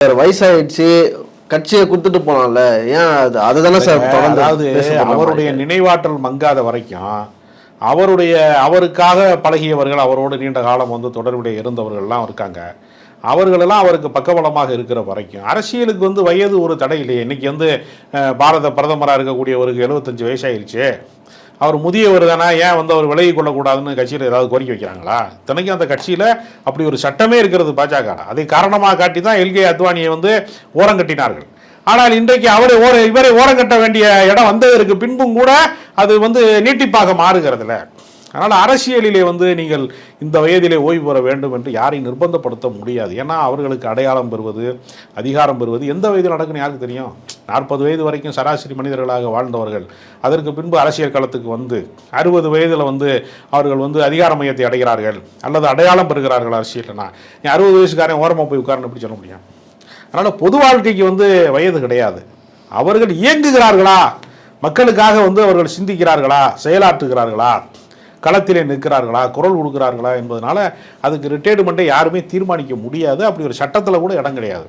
வயசாயிடுச்சு, கட்சியை கொடுத்துட்டு போனான்ல, ஏன் அதுதானே சார் தொடர்ந்து. அதாவது அவருடைய நினைவாற்றல் மங்காத வரைக்கும் அவருக்காக பழகியவர்கள், அவரோடு நீண்ட காலம் தொடர்புடைய இருந்தவர்கள்லாம் இருக்காங்க. அவர்களெல்லாம் அவருக்கு பக்கபலமாக இருக்கிற வரைக்கும் அரசியலுக்கு வயது ஒரு தடை இல்லையே. இன்னைக்கு பாரத பிரதமராக இருக்கக்கூடியவருக்கு 75 வயசாயிருச்சு. அவர் முதியவர் தானே, ஏன் அவர் விலகி கொள்ளக்கூடாதுன்னு கட்சியில் ஏதாவது கோரிக்கை வைக்கிறாங்களா? இத்தனைக்கும் அந்த கட்சியில் அப்படி ஒரு சட்டமே இருக்கிறது பாஜக. அதை காரணமாக காட்டி தான் எல்கே அத்வானியை ஓரங்கட்டினார்கள். ஆனால் இன்றைக்கு இவரை ஓரங்கட்ட வேண்டிய இடம் வந்ததற்கு பின்பும் கூட அது நீட்டிப்பாக மாறுகிறதுல. அதனால் அரசியலிலே நீங்கள் இந்த வயதிலே ஓய்வு பெற வேண்டும் என்று யாரையும் நிர்பந்தப்படுத்த முடியாது. ஏன்னா அவர்களுக்கு அடையாளம் பெறுவது, அதிகாரம் பெறுவது எந்த வயதில் நடக்குன்னு யாருக்கு தெரியும்? 40 வயது வரைக்கும் சராசரி மனிதர்களாக வாழ்ந்தவர்கள் அதற்கு பின்பு அரசியல் களத்துக்கு 60 வயதில் அவர்கள் அதிகார மையத்தை அடைகிறார்கள் அல்லது அடையாளம் பெறுகிறார்கள் அரசியல்னா. 60 வயசுக்காரன் ஓரமாக போய் உட்கார்ந்து எப்படி சொல்ல முடியும்? அதனால் பொது வாழ்க்கைக்கு வயது கிடையாது. அவர்கள் இயங்குகிறார்களா, மக்களுக்காக அவர்கள் சிந்திக்கிறார்களா, செயலாற்றுகிறார்களா, களத்திலே நிற்கிறார்களா, குரல் கொடுக்கிறார்களா என்பதனால அதுக்கு ரிட்டையர்மெண்ட்டை யாருமே தீர்மானிக்க முடியாது. அப்படி ஒரு சட்டத்தில் கூட இடம் கிடையாது.